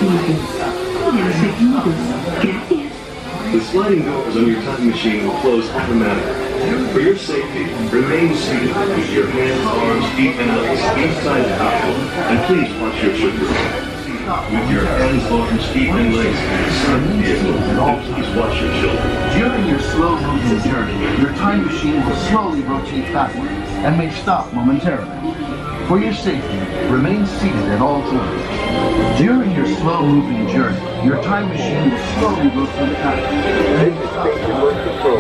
The sliding doors on your time machine will close automatically. For your safety, remain seated with your hands, arms, feet, and legs inside the vehicle, and please watch your children. With your hands, arms, feet, and legs inside the vehicle, and please watch your children. During your slow-moving journey, your time machine will slowly rotate backward and may stop momentarily. For your safety, remain seated at all times. During your slow-moving journey, your time machine will slowly rotate backward. This is Spaceship Earth Control.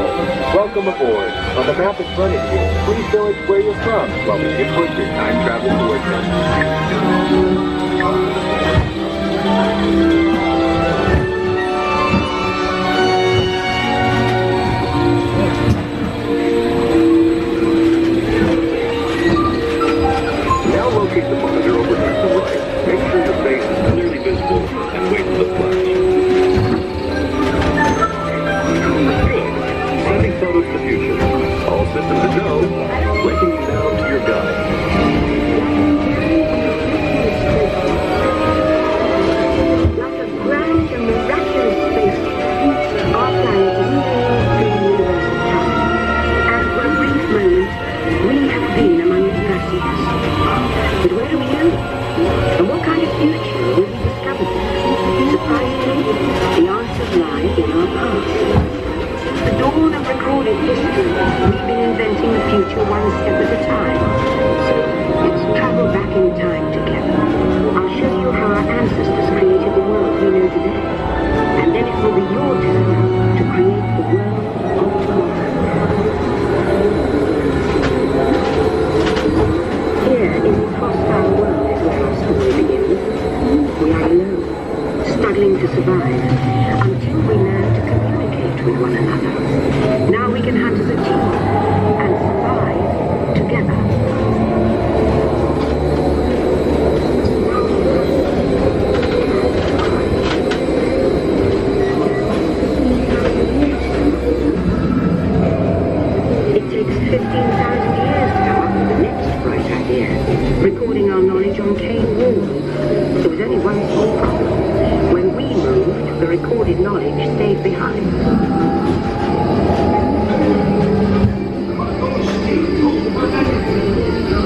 Welcome aboard. On the map in front of you, please village where you're from while we input your time travel coordinates. Now locate the monitor over here to the right. Make sure the face is clearly visible and wait for the flash. Good. Sending photos to the future. All systems are go. Linking you now to your guide. Like a grand and miraculous spaceship, our planet is moving through the universe of time. And for a brief moment, we have been among its passengers. But where do we go? And what kind of future will we discover there? Surprisingly, the answers lie in our past. The dawn of recorded history, we've been inventing the future one step at a time. So let's travel back in time together. I'll show you how our ancestors created the world we know today. And then it will be your turn to create the world of tomorrow. Here in this hostile world is where our story begins. We are alone, struggling to survive, until we learn to communicate with one another. Now we can hunt as a team and survive together. It takes 15,000 years to come up with the next bright idea, recording our knowledge on cane walls. There was only one small problem. When we moved, the recorded knowledge stayed behind.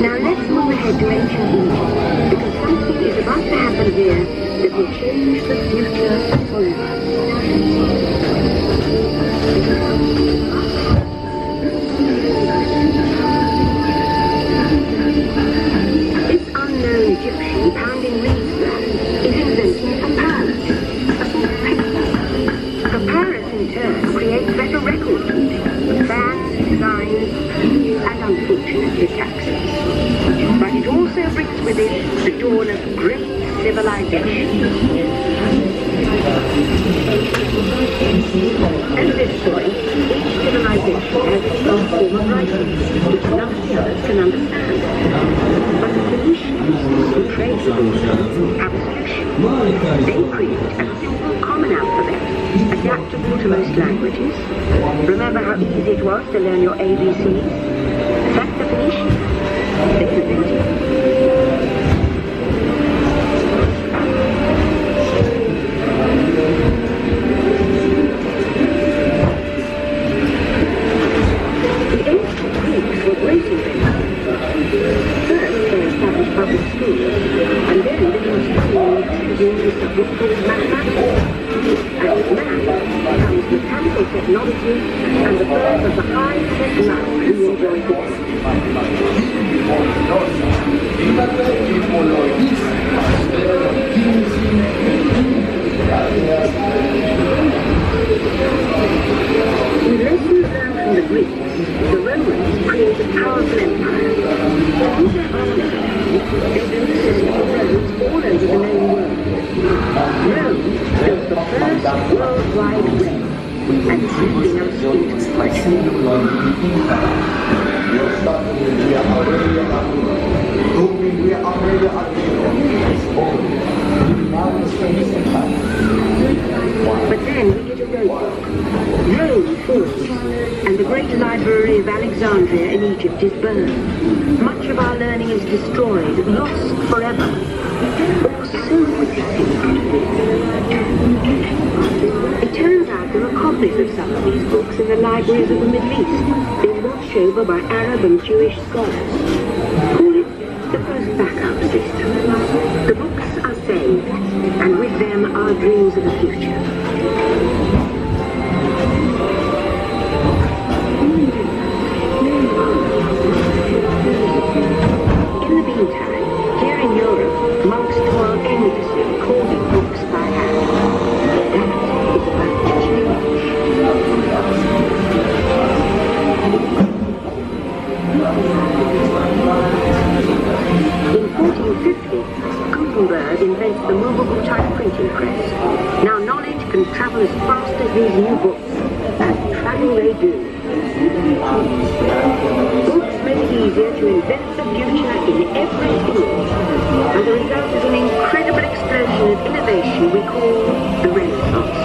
Now let's move ahead to ancient Egypt, because something is about to happen here that will change the future forever. This unknown Egyptian pounding reeds land is inventing papyrus, a sort of paper. Papyrus in turn creates better record keeping, plans, designs, and unfortunately taxes. But it also brings with it the dawn of great civilization. At this point, each civilization has its own form of writing, which none of the others can understand. But the Phoenicians, who trade with the world, have a solution. They create a simple common alphabet, adaptable to most languages. Remember how easy it was to learn your ABCs? That's the Phoenicians. They invented it. The ancient Greeks were great inventors. First, they established public schools, and then they used to studying the subject called mathematics. And with math comes mechanical technology and the birth of the high-tech life we enjoy today. With lessons learned from the Greeks, the Romans created a powerful empire. Through their armies, they built a system of roads all over the known world. Rome built the first worldwide web, and it's leading us into space. But then we hit a roadblock. Rome falls, and the great library of Alexandria in Egypt is burned. Much of our learning is destroyed, lost forever. But so quickly things could be. copies of some of these books in the libraries of the Middle East, being watched over by Arab and Jewish scholars. Call it the first backup system. The books are saved, and with them our dreams of the future. In the meantime, here in Europe, monks toil endlessly recording books by hand. That is about to change. In 1450, Gutenberg invents the movable type printing press. Now knowledge can travel as fast as these new books, and travel they do. Books make it easier to invent the future in every field, and the result is an incredible explosion of innovation we call the Renaissance.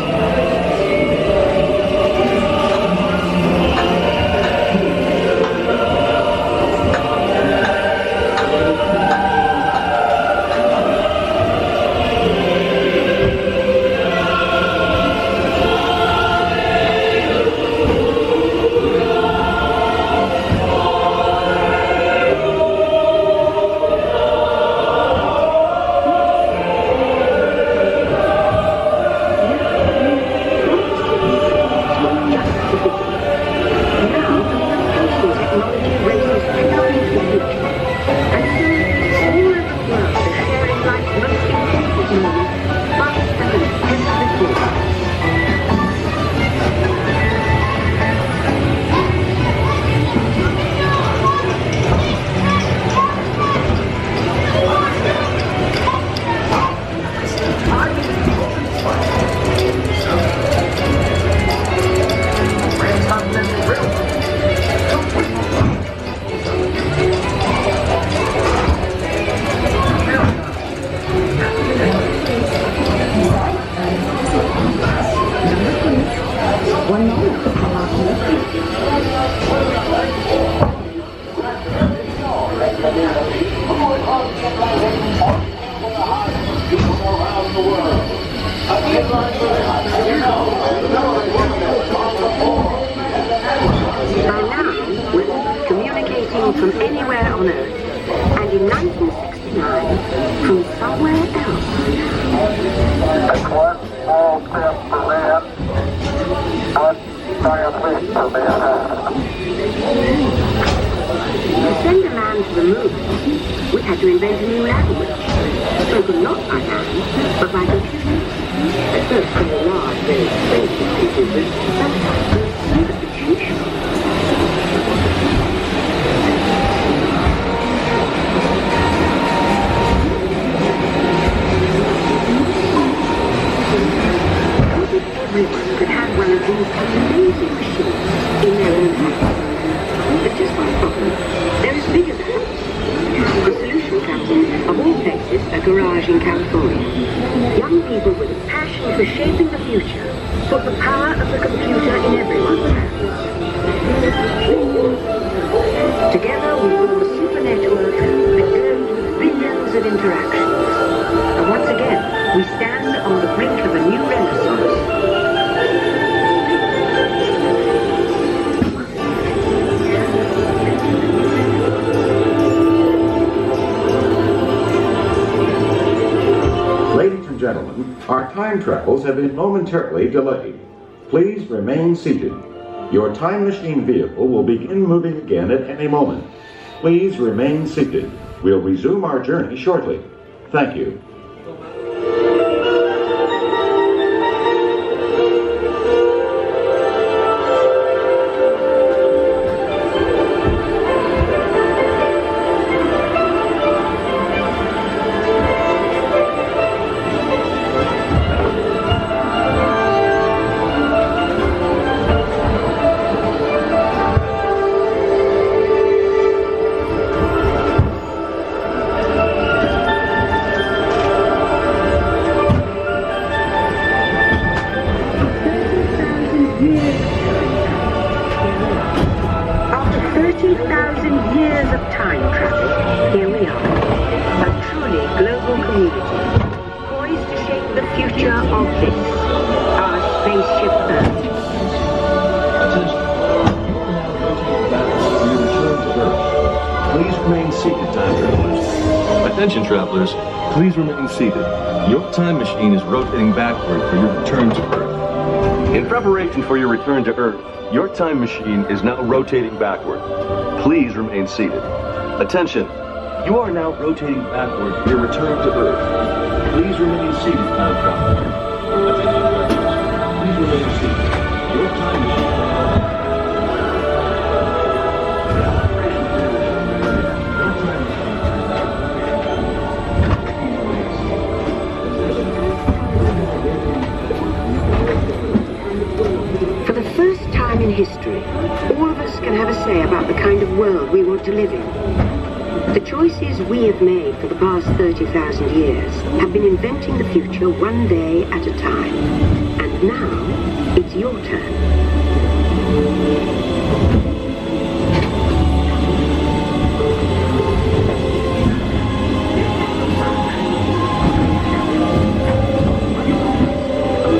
From anywhere on Earth, and in 1969, from somewhere else. Take one small step for man, one giant leap for mankind. To send a man to the moon, we had to invent a new language, spoken not by hand, but by computers. At first they were large, very expensive computers, but they see the potential. Everyone could have one of these amazing machines in their own house. But just one problem. They're as big as a house. The solution comes in, of all places, a garage in California. Young people with a passion for shaping the future put the power of the computer in everyone's hands. Together we form a super network that goes with billions of interactions. And once again, we stand on the brink of a new renaissance. Ladies and gentlemen, our time travels have been momentarily delayed. Please remain seated. Your time machine vehicle will begin moving again at any moment. Please remain seated. We'll resume our journey shortly. Thank you. Poised to shape the future of this, our Spaceship Earth. remain seated, time travelers. Attention, travelers. Please remain seated. Your time machine is rotating backward for your return to Earth. In preparation for your return to Earth, your time machine is now rotating backward. Please remain seated. Attention. You are now rotating backward for your return to Earth. Please remain seated, time travelers. Attention, travelers. Please remain seated. Your time machine. For the first time in history, all of us can have a say about the kind of world we want to live in. The choices we have made for the past 30,000 years have been inventing the future one day at a time. And now, it's your turn.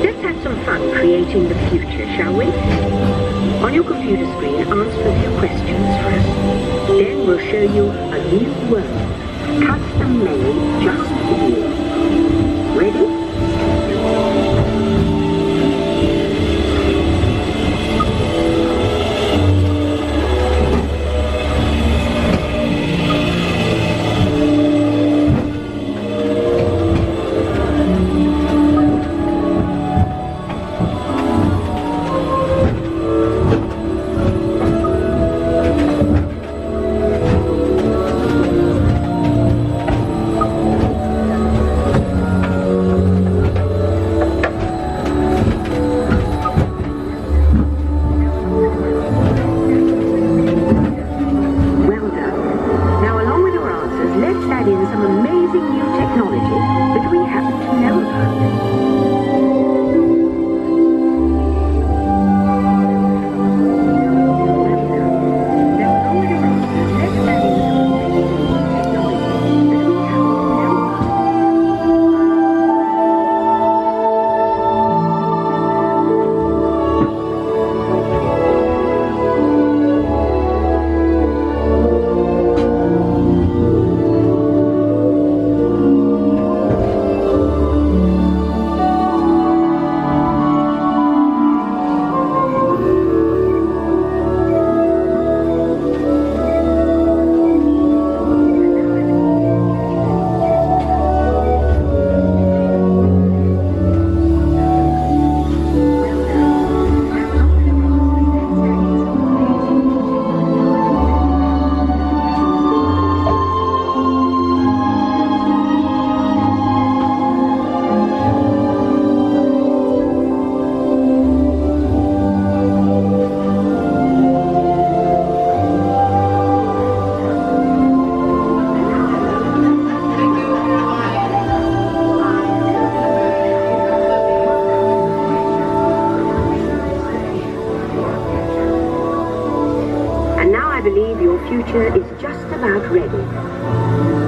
Let's have some fun creating the future, shall we? On your computer screen, answer a few questions for us. Then we'll show you a new world, custom made just for you. Ready? future is just about ready.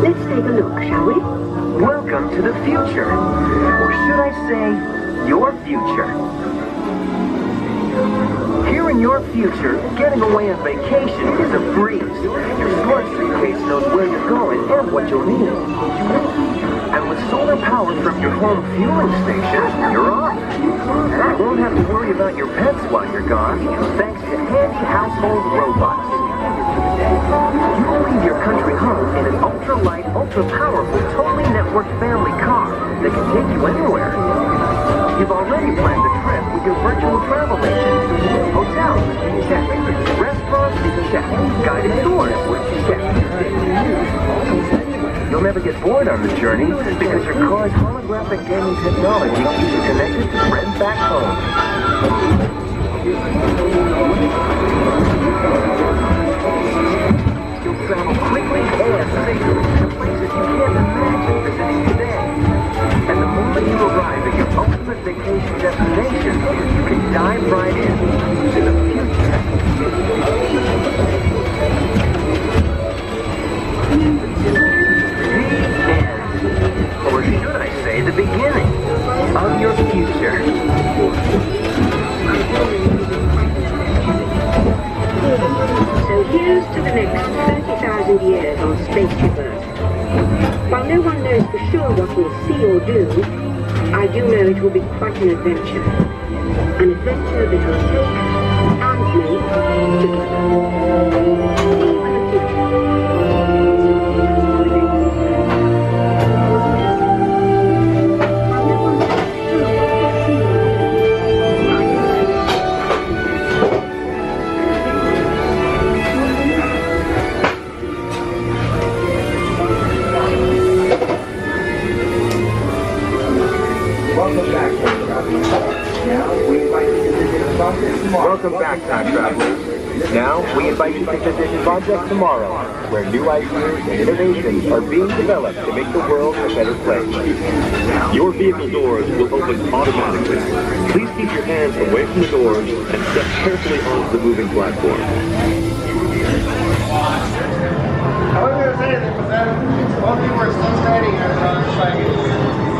Let's take a look, shall we? Welcome to the future. Or should I say, your future. Here in your future, getting away on vacation is a breeze. Your smart suitcase knows where you're going and what you'll need. And with solar power from your home fueling station, you're off. You won't have to worry about your pets while you're gone, thanks to handy household robots. You'll leave your country home in an ultra-light, ultra-powerful, totally networked family car that can take you anywhere. You've already planned the trip with your virtual travel agent. Hotels, check. Restaurants, check. Guided tours, check. You'll never get bored on the journey because your car's holographic gaming technology keeps you connected to friends back home. You'll travel quickly and safely to places you can't imagine visiting today. And the moment you arrive at your ultimate vacation destination, you can dive right in to the future. Or should I say the beginning of your future. So here's to the next 30,000 years on say or do, I do know it will be quite an adventure. An adventure that will take us and me together. See you in the future. Welcome back, time travelers. Now, we invite you to visit Project Tomorrow, where new ideas and innovations are being developed to make the world a better place. Your vehicle doors will open automatically. Please keep your hands away from the doors and step carefully onto the moving platform. I wasn't going to say anything, but then both of you were so exciting. I was like,